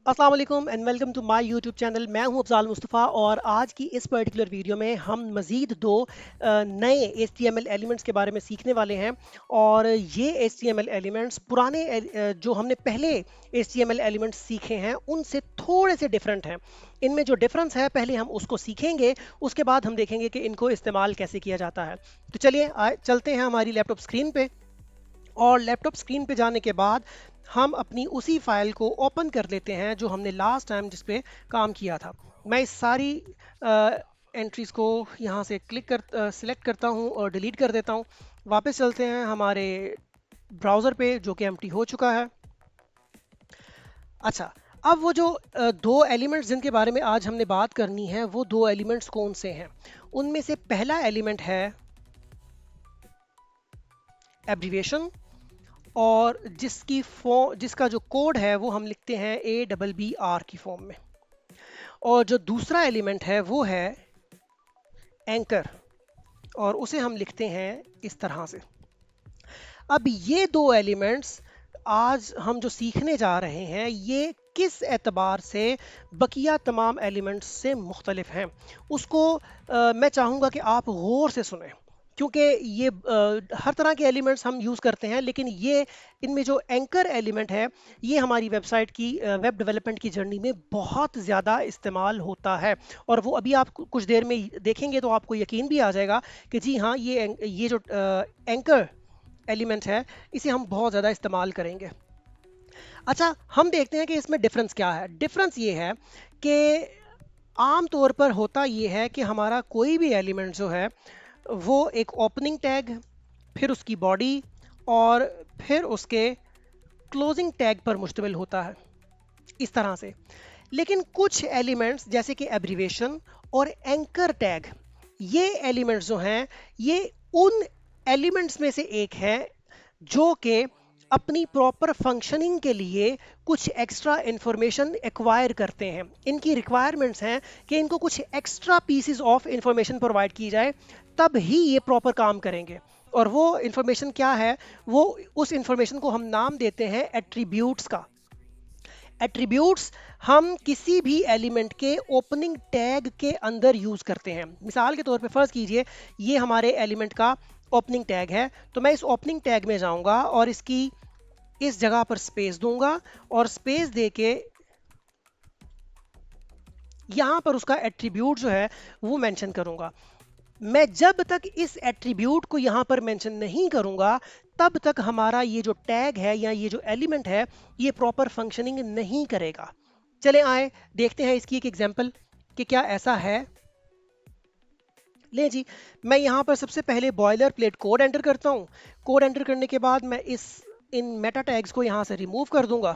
अस्सलाम वालेकुम and welcome to my YouTube channel. मैं हूं अफजाल मुस्तफ़ा और आज की इस पर्टिकुलर वीडियो में हम मज़ीद दो नए HTML एलिमेंट्स के बारे में सीखने वाले हैं। और ये HTML एलिमेंट्स पुराने जो हमने पहले HTML एलिमेंट्स सीखे हैं उनसे थोड़े से डिफरेंट हैं। इनमें जो डिफरेंस है पहले हम उसको सीखेंगे, उसके बाद हम देखेंगे कि इनको इस्तेमाल कैसे किया जाता है। तो चलिए चलते हैं हमारी लैपटॉप स्क्रीन पे। और लैपटॉप स्क्रीन पे जाने के बाद हम अपनी उसी फाइल को ओपन कर लेते हैं जो हमने लास्ट टाइम जिस पे काम किया था। मैं इस सारी एंट्रीज को यहाँ से सिलेक्ट करता हूँ और डिलीट कर देता हूँ। वापस चलते हैं हमारे ब्राउज़र पे जो कि एम्प्टी हो चुका है। अच्छा, अब वो जो दो एलिमेंट्स जिनके बारे में आज हमने बात करनी है वो दो एलिमेंट्स कौन से हैं। उनमें से पहला एलिमेंट है एब्रीविएशन, और जिसका जो कोड है वो हम लिखते हैं ABBR की फॉर्म में। और जो दूसरा एलिमेंट है वो है एंकर, और उसे हम लिखते हैं इस तरह से। अब ये दो एलिमेंट्स आज हम जो सीखने जा रहे हैं ये किस एतबार से बकिया तमाम एलिमेंट्स से मुख्तलिफ हैं उसको मैं चाहूँगा कि आप गौर से सुनें, क्योंकि ये हर तरह के एलिमेंट्स हम यूज़ करते हैं, लेकिन ये इनमें जो एंकर एलिमेंट है ये हमारी वेबसाइट की वेब डेवलपमेंट की जर्नी में बहुत ज़्यादा इस्तेमाल होता है। और वो अभी आप कुछ देर में देखेंगे तो आपको यकीन भी आ जाएगा कि जी हाँ, ये जो एंकर एलिमेंट है इसे हम बहुत ज़्यादा इस्तेमाल करेंगे। अच्छा, हम देखते हैं कि इसमें डिफरेंस क्या है। डिफरेंस ये है कि आम तौर पर होता ये है कि हमारा कोई भी एलिमेंट जो है वो एक ओपनिंग टैग, फिर उसकी बॉडी और फिर उसके क्लोजिंग टैग पर मुश्तमिल होता है, इस तरह से। लेकिन कुछ एलिमेंट्स जैसे कि एब्रीवेशन और एंकर टैग, ये एलिमेंट्स जो हैं ये उन एलिमेंट्स में से एक है जो कि अपनी प्रॉपर फंक्शनिंग के लिए कुछ एक्स्ट्रा इंफॉर्मेशन एक्वायर करते हैं। इनकी रिक्वायरमेंट्स हैं कि इनको कुछ extra pieces of information provide की जाए, तब ही ये प्रॉपर काम करेंगे। और वो इंफॉर्मेशन क्या है, वो उस इंफॉर्मेशन को हम नाम देते हैं एट्रीब्यूट्स का। एट्रीब्यूट्स हम किसी भी एलिमेंट के ओपनिंग टैग के अंदर यूज करते हैं। मिसाल के तौर पे फर्ज कीजिए ये हमारे एलिमेंट का ओपनिंग टैग है, तो मैं इस ओपनिंग टैग में जाऊंगा और इसकी इस जगह पर स्पेस दूंगा और स्पेस देके यहां पर उसका एट्रीब्यूट जो है वो मेंशन करूंगा। मैं जब तक इस एट्रीब्यूट को यहां पर मेंशन नहीं करूंगा तब तक हमारा ये जो टैग है या ये जो एलिमेंट है ये प्रॉपर फंक्शनिंग नहीं करेगा। चले आए देखते हैं इसकी एक एग्जांपल कि क्या ऐसा है। ले जी, मैं यहाँ पर सबसे पहले बॉयलर प्लेट कोड एंटर करता हूँ। कोड एंटर करने के बाद मैं इन मेटा टैग्स को यहाँ से रिमूव कर दूंगा।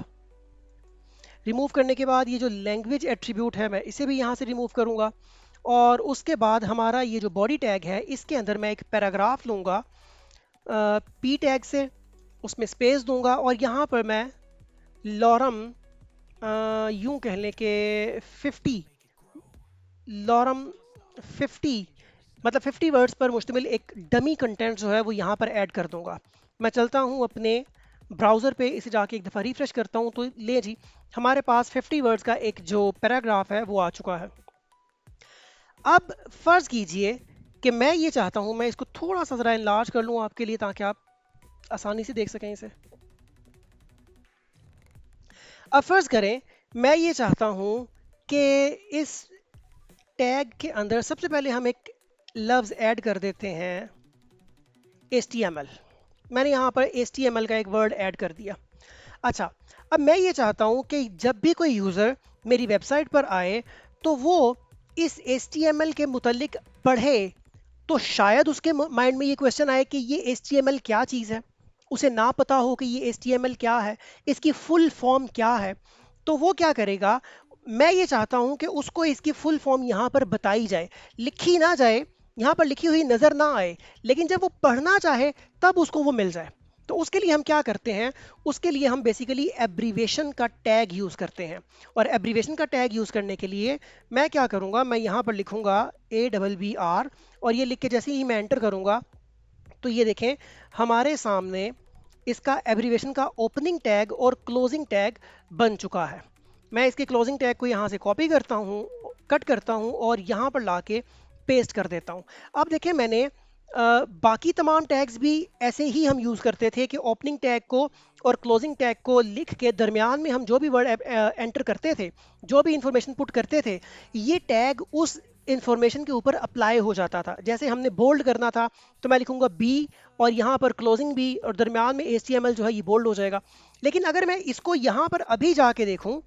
रिमूव करने के बाद ये जो लैंग्वेज एट्रीब्यूट है मैं इसे भी यहाँ से रिमूव करूँगा। और उसके बाद हमारा ये जो बॉडी टैग है इसके अंदर मैं एक पैराग्राफ लूँगा पी टैग से, उसमें स्पेस दूंगा और यहाँ पर मैं लॉरम यूं कह लें कि 50 लॉरम 50 मतलब 50 वर्ड्स पर मुश्तमिल एक डमी कंटेंट जो है वो यहाँ पर ऐड कर दूंगा। मैं चलता हूँ अपने ब्राउज़र पे, इसे जाके एक दफ़ा रिफ्रेश करता हूँ तो ले जी हमारे पास 50 वर्ड्स का एक जो पैराग्राफ है वो आ चुका है। अब फ़र्ज़ कीजिए कि मैं ये चाहता हूँ, मैं इसको थोड़ा सा ज़रा इनलार्ज कर लूँ आपके लिए ताकि आप आसानी से देख सकें इसे। अब फ़र्ज़ करें मैं ये चाहता हूँ कि इस टैग के अंदर सबसे पहले हम एक लफ्ज़ ऐड कर देते हैं HTML। मैंने यहाँ पर HTML का एक वर्ड ऐड कर दिया। अच्छा, अब मैं ये चाहता हूँ कि जब भी कोई यूज़र मेरी वेबसाइट पर आए तो वो इस HTML के मुतल्लिक पढ़े तो शायद उसके माइंड में ये क्वेश्चन आए कि ये HTML क्या चीज़ है, उसे ना पता हो कि ये HTML क्या है, इसकी फुल फॉर्म क्या है। तो वो क्या करेगा, मैं ये चाहता हूं कि उसको इसकी फुल फॉर्म यहाँ पर बताई जाए, लिखी ना जाए, यहाँ पर लिखी हुई नज़र ना आए, लेकिन जब वो पढ़ना चाहे तब उसको वो मिल जाए। तो उसके लिए हम क्या करते हैं, उसके लिए हम बेसिकली एब्रीवेशन का टैग यूज़ करते हैं। और एब्रीवेशन का टैग यूज़ करने के लिए मैं क्या करूँगा, मैं यहाँ पर लिखूँगा ABBR और ये लिख के जैसे ही मैं एंटर करूँगा तो ये देखें हमारे सामने इसका एब्रीवेशन का ओपनिंग टैग और क्लोजिंग टैग बन चुका है। मैं इसके क्लोजिंग टैग को यहाँ से कॉपी करता हूँ, कट करता हूँ और यहाँ पर लाके पेस्ट कर देता हूँ। अब देखें मैंने बाकी तमाम टैग्स भी ऐसे ही हम यूज़ करते थे कि ओपनिंग टैग को और क्लोजिंग टैग को लिख के दरमियान में हम जो भी वर्ड एंटर करते थे, जो भी इंफॉर्मेशन पुट करते थे, ये टैग उस इंफॉर्मेशन के ऊपर अप्लाई हो जाता था। जैसे हमने बोल्ड करना था तो मैं लिखूंगा बी और यहाँ पर क्लोजिंग बी और दरमियान में HTML जो है ये बोल्ड हो जाएगा। लेकिन अगर मैं इसको यहाँ पर अभी जाके देखूं,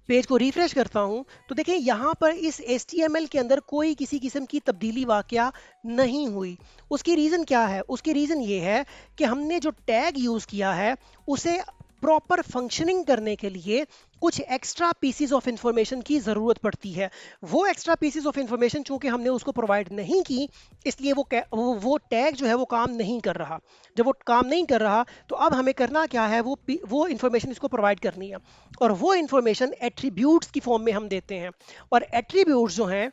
पेज को रिफ्रेश करता हूं, तो देखें यहाँ पर इस HTML के अंदर कोई किसी किस्म की तब्दीली वाकया नहीं हुई। उसकी रीज़न क्या है? उसकी रीज़न ये है कि हमने जो टैग यूज़ किया है उसे प्रॉपर फंक्शनिंग करने के लिए कुछ एक्स्ट्रा पीसीज ऑफ इंफॉर्मेशन की ज़रूरत पड़ती है। वो एक्स्ट्रा पीसीज ऑफ इंफॉर्मेशन चूंकि हमने उसको प्रोवाइड नहीं की, इसलिए वो टैग जो है वो काम नहीं कर रहा। जब वो काम नहीं कर रहा तो अब हमें करना क्या है, वो इंफॉर्मेशन इसको प्रोवाइड करनी है और वो इंफॉर्मेशन एट्रीब्यूट्स की फॉर्म में हम देते हैं। और एट्रीब्यूट्स जो हैं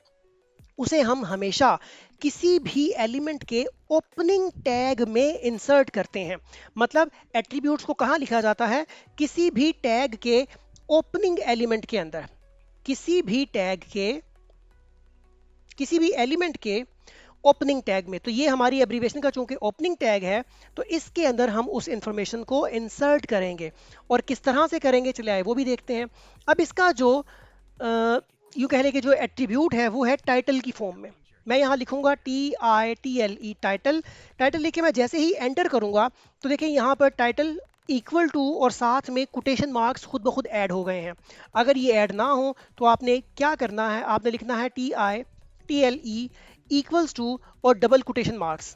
उसे हम हमेशा किसी भी एलिमेंट के ओपनिंग टैग में इंसर्ट करते हैं। मतलब एट्रीब्यूट्स को कहाँ लिखा जाता है? किसी भी टैग के ओपनिंग एलिमेंट के अंदर, किसी भी टैग के, किसी भी एलिमेंट के ओपनिंग टैग में। तो ये हमारी एब्रीविएशन का चूंकि ओपनिंग टैग है तो इसके अंदर हम उस इंफॉर्मेशन को इंसर्ट करेंगे। और किस तरह से करेंगे चले आए वो भी देखते हैं। अब इसका जो यूँ कह लें कि जो एट्रीब्यूट है वो है टाइटल की फॉर्म में। मैं यहाँ लिखूंगा TITLE टाइटल। टाइटल लिख के मैं जैसे ही एंटर करूंगा तो देखिए यहाँ पर टाइटल इक्वल टू और साथ में कोटेशन मार्क्स खुद ब खुद ऐड हो गए हैं। अगर ये ऐड ना हो तो आपने क्या करना है, आपने लिखना है TITLE इक्वल्स टू और डबल कोटेशन मार्क्स।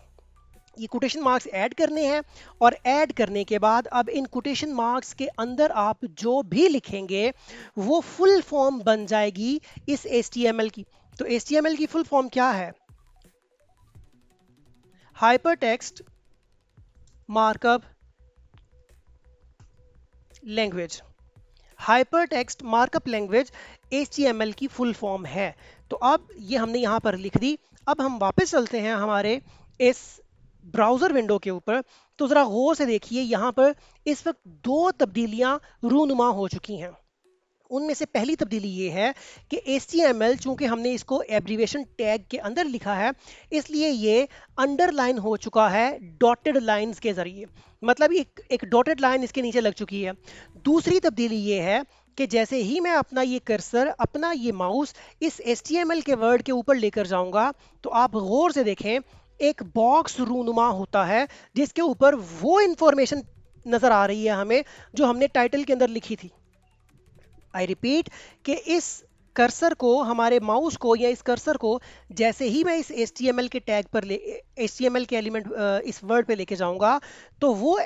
ये कोटेशन मार्क्स ऐड करने हैं और ऐड करने के बाद अब इन कोटेशन मार्क्स के अंदर आप जो भी लिखेंगे वो फुल फॉर्म बन जाएगी इस HTML की। तो HTML की फुल फॉर्म क्या है? Hypertext markup language. Hypertext markup language HTML की फुल फॉर्म है। तो अब ये हमने यहाँ पर लिख दी। अब हम वापस चलते हैं हमारे इस ब्राउज़र विंडो के ऊपर। तो ज़रा गौर से देखिए यहाँ पर इस वक्त दो तब्दीलियाँ रूनुमा हो चुकी हैं। उनमें से पहली तब्दीली ये है कि HTML चूंकि हमने इसको एब्रीविएशन टैग के अंदर लिखा है इसलिए ये अंडरलाइन हो चुका है डॉटेड लाइंस के ज़रिए। मतलब एक डॉटेड लाइन इसके नीचे लग चुकी है। दूसरी तब्दीली ये है कि जैसे ही मैं अपना ये कर्सर, अपना ये माउस इस HTML के वर्ड के ऊपर लेकर जाऊंगा तो आप गौर से देखें एक बॉक्स रूनुमा होता है जिसके ऊपर वो इंफॉर्मेशन नज़र आ रही है हमें जो हमने टाइटल के अंदर लिखी थी। आई रिपीट कि इस कर्सर को, हमारे माउस को या इस कर्सर को जैसे ही मैं इस HTML के टैग पर HTML के एलिमेंट इस वर्ड पे लेके जाऊंगा तो वो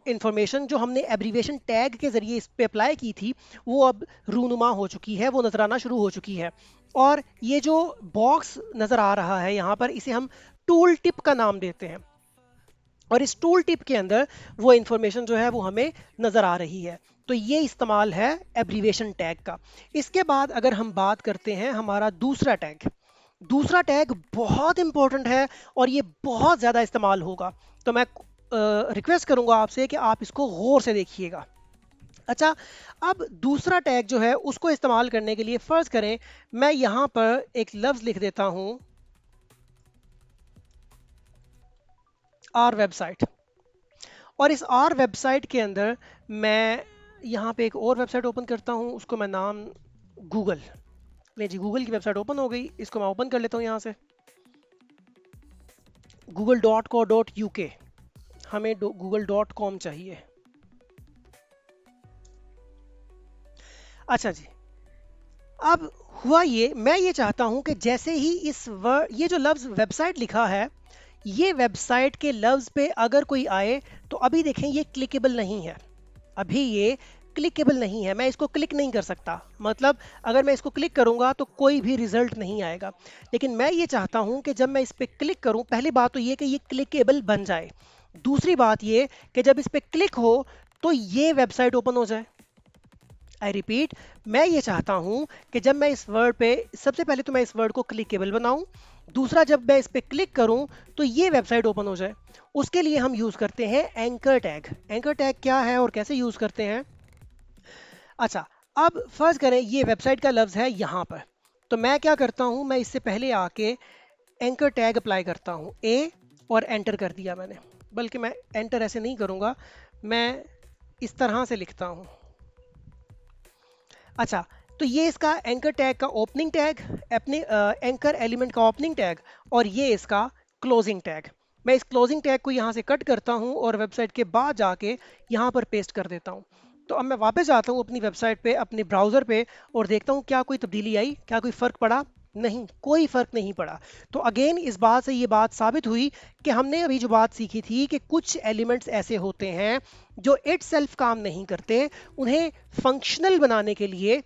इंफॉर्मेशन जो हमने एब्रीविएशन टैग के जरिए इस पे अप्लाई की थी वो अब रूनुमा हो चुकी है, वो नजर आना शुरू हो चुकी है। और ये जो बॉक्स नजर आ रहा है यहाँ पर इसे हम टूल टिप का नाम देते हैं और इस टूल टिप के अंदर वो इंफॉर्मेशन जो है वो हमें नज़र आ रही है। तो ये इस्तेमाल है एब्रीविएशन टैग का। इसके बाद अगर हम बात करते हैं हमारा दूसरा टैग, दूसरा टैग बहुत इंपॉर्टेंट है और ये बहुत ज़्यादा इस्तेमाल होगा। तो मैं रिक्वेस्ट करूंगा आपसे कि आप इसको गौर से देखिएगा। अच्छा, अब दूसरा टैग जो है उसको इस्तेमाल करने के लिए फ़र्ज़ करें मैं यहाँ पर एक लफ्ज़ लिख देता हूँ आर वेबसाइट। और इस आर वेबसाइट के अंदर मैं यहाँ पे एक और वेबसाइट ओपन करता हूँ, उसको मैं नाम गूगल, ले जी गूगल की वेबसाइट ओपन हो गई। इसको मैं ओपन कर लेता हूँ यहाँ से google.co.uk। हमें google.com चाहिए। अच्छा जी, अब हुआ ये, मैं ये चाहता हूँ कि जैसे ही ये जो लफ्ज़ वेबसाइट लिखा है ये वेबसाइट के लफ्ज़ पे अगर कोई आए तो अभी देखें ये क्लिकेबल नहीं है, अभी ये क्लिकेबल नहीं है, मैं इसको क्लिक नहीं कर सकता। मतलब अगर मैं इसको क्लिक करूंगा तो कोई भी रिजल्ट नहीं आएगा। लेकिन मैं ये चाहता हूं कि जब मैं इस पर क्लिक करूं, पहली बात तो ये कि ये क्लिकेबल बन जाए, दूसरी बात ये कि जब इस पर क्लिक हो तो ये वेबसाइट ओपन हो जाए। आई रिपीट, मैं ये चाहता हूं कि जब मैं इस वर्ड पे, सबसे पहले तो मैं इस वर्ड को क्लिकेबल बनाऊं, दूसरा जब मैं इस पे क्लिक करूं तो ये वेबसाइट ओपन हो जाए। उसके लिए हम यूज करते हैं एंकर टैग। एंकर टैग क्या है और कैसे यूज करते हैं? अच्छा, अब फर्ज करें ये वेबसाइट का लफ्ज़ है यहाँ पर, तो मैं क्या करता हूँ, मैं इससे पहले आके एंकर टैग अप्लाई करता हूँ ए और एंटर कर दिया मैंने, बल्कि मैं एंटर ऐसे नहीं करूँगा, मैं इस तरह से लिखता हूँ। अच्छा, तो ये इसका एंकर टैग का ओपनिंग टैग, अपने एंकर एलिमेंट का ओपनिंग टैग, और ये इसका क्लोजिंग टैग। मैं इस क्लोजिंग टैग को यहाँ से कट करता हूँ और वेबसाइट के बाद जाके यहाँ पर पेस्ट कर देता हूँ। तो अब मैं वापस जाता हूँ अपनी वेबसाइट पे, अपने ब्राउज़र पे, और देखता हूँ क्या कोई तब्दीली आई, क्या कोई फ़र्क पड़ा। नहीं, कोई फ़र्क नहीं पड़ा। तो अगेन इस बात से ये बात साबित हुई कि हमने अभी जो बात सीखी थी कि कुछ एलिमेंट्स ऐसे होते हैं जो इट सेल्फ काम नहीं करते, उन्हें फंक्शनल बनाने के लिए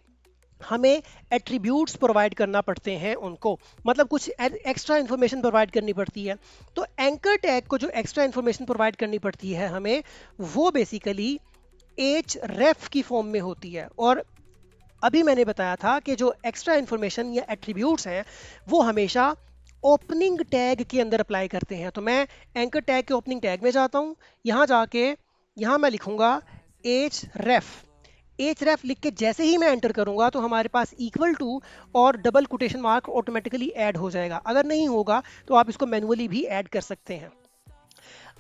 हमें एट्रीब्यूट्स प्रोवाइड करना पड़ते हैं उनको, मतलब कुछ एक्स्ट्रा इन्फॉर्मेशन प्रोवाइड करनी पड़ती है। तो एंकर टैग को जो एक्स्ट्रा इन्फॉर्मेशन प्रोवाइड करनी पड़ती है हमें, वो बेसिकली href की फॉर्म में होती है। और अभी मैंने बताया था कि जो एक्स्ट्रा इन्फॉर्मेशन या एट्रीब्यूट्स हैं वो हमेशा ओपनिंग टैग के अंदर अप्लाई करते हैं। तो मैं एंकर टैग के ओपनिंग टैग में जाता हूँ, यहाँ जाके यहाँ मैं लिखूंगा href लिख के जैसे ही मैं एंटर करूंगा तो हमारे पास इक्वल टू और double quotation mark automatically add हो जाएगा। अगर नहीं होगा तो आप इसको मैन्युअली भी ऐड कर सकते हैं।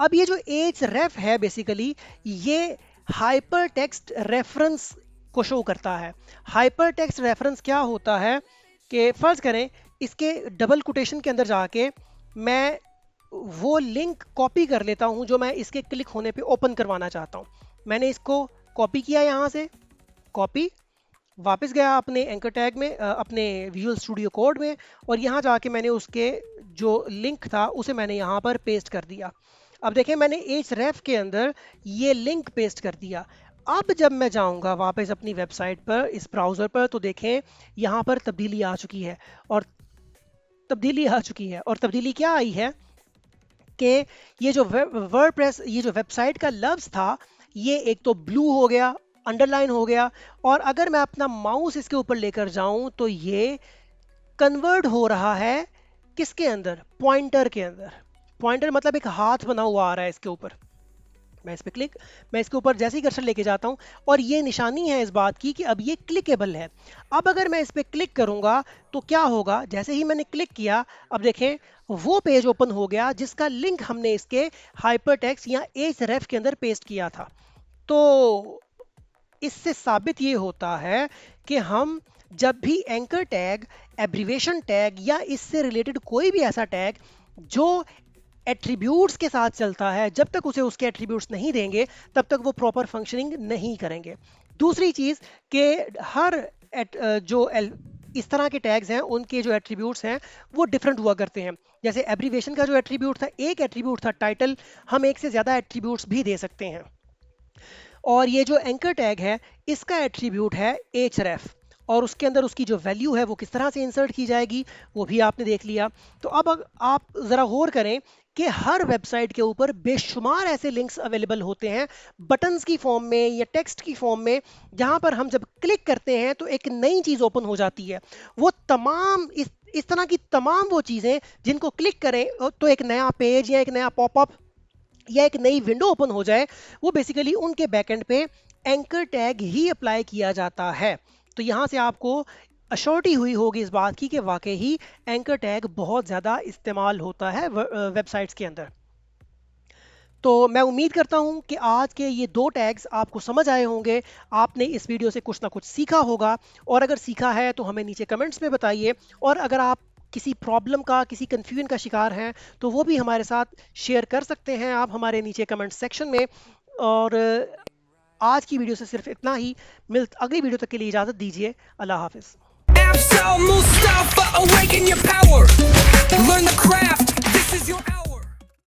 अब ये जो href है बेसिकली ये हाइपर टेक्स्ट रेफरेंस को शो करता है। हाइपर टेक्स्ट रेफरेंस क्या होता है कि फर्ज करें इसके डबल कोटेशन के अंदर जाके मैं वो लिंक कॉपी कर लेता हूं जो मैं इसके क्लिक होने पे ओपन करवाना चाहता हूं। मैंने इसको कॉपी किया, यहाँ से कॉपी, वापस गया अपने एंकर टैग में, अपने विजुअल स्टूडियो कोड में, और यहाँ जाके मैंने उसके जो लिंक था उसे मैंने यहाँ पर पेस्ट कर दिया। अब देखें मैंने href के अंदर ये लिंक पेस्ट कर दिया। अब जब मैं जाऊंगा वापस अपनी वेबसाइट पर, इस ब्राउज़र पर, तो देखें यहाँ पर तब्दीली आ चुकी है। और तब्दीली क्या आई है कि ये जो वर्डप्रेस, ये जो वेबसाइट का लफ्ज़ था, ये एक तो ब्लू हो गया, अंडरलाइन हो गया, और अगर मैं अपना माउस इसके ऊपर लेकर जाऊं तो ये कन्वर्ट हो रहा है किसके अंदर, पॉइंटर के अंदर। पॉइंटर मतलब एक हाथ बना हुआ आ रहा है इसके ऊपर। मैं इस पे मैं इसके ऊपर जैसे ही कर्सर लेके जाता हूं और ये निशानी है इस बात की कि अब ये क्लिकेबल है। अब अगर मैं इस पे क्लिक करूंगा तो क्या होगा, जैसे ही मैंने क्लिक किया अब देखें वो पेज ओपन हो गया जिसका लिंक हमने इसके हाइपरटेक्स्ट या href के अंदर पेस्ट किया था। तो इससे साबित ये होता है कि हम जब भी एंकर टैग, एब्रीवेशन टैग या इससे रिलेटेड कोई भी ऐसा टैग जो एट्रीब्यूट्स के साथ चलता है, जब तक उसे उसके एट्रीब्यूट्स नहीं देंगे तब तक वो प्रॉपर फंक्शनिंग नहीं करेंगे। दूसरी चीज़ कि हर इस तरह के टैग्स हैं उनके जो एट्रीब्यूट्स हैं वो डिफरेंट हुआ करते हैं। जैसे एब्रीवेशन का जो एट्रीब्यूट था, एक एट्रीब्यूट था टाइटल, हम एक से ज़्यादा एट्रीब्यूट्स भी दे सकते हैं। और ये जो एंकर टैग है इसका एट्रीब्यूट है href, और उसके अंदर उसकी जो वैल्यू है वो किस तरह से इंसर्ट की जाएगी वो भी आपने देख लिया। तो अब आप ज़रा गौर करें कि हर वेबसाइट के ऊपर बेशुमार ऐसे लिंक्स अवेलेबल होते हैं बटन्स की फॉर्म में या टेक्स्ट की फॉर्म में, जहां पर हम जब क्लिक करते हैं तो एक नई चीज़ ओपन हो जाती है। वो तमाम इस तरह की तमाम वो चीज़ें जिनको क्लिक करें तो एक नया पेज या एक नया पॉपअप या एक नई विंडो ओपन हो जाए, वो बेसिकली उनके बैकएंड पे एंकर टैग ही अप्लाई किया जाता है। तो यहाँ से आपको अश्योरिटी हुई होगी इस बात की कि वाकई ही एंकर टैग बहुत ज़्यादा इस्तेमाल होता है वेबसाइट्स के अंदर। तो मैं उम्मीद करता हूँ कि आज के ये दो टैग्स आपको समझ आए होंगे, आपने इस वीडियो से कुछ ना कुछ सीखा होगा, और अगर सीखा है तो हमें नीचे कमेंट्स में बताइए। और अगर आप किसी प्रॉब्लम का, किसी कन्फ्यूजन का शिकार हैं तो वो भी हमारे साथ शेयर कर सकते हैं आप हमारे नीचे कमेंट सेक्शन में। और आज की वीडियो से सिर्फ इतना ही, अगली वीडियो तक के लिए इजाज़त दीजिए। अल्लाह हाफिज़। Mustafa, awaken your power. Learn the craft. This is your hour.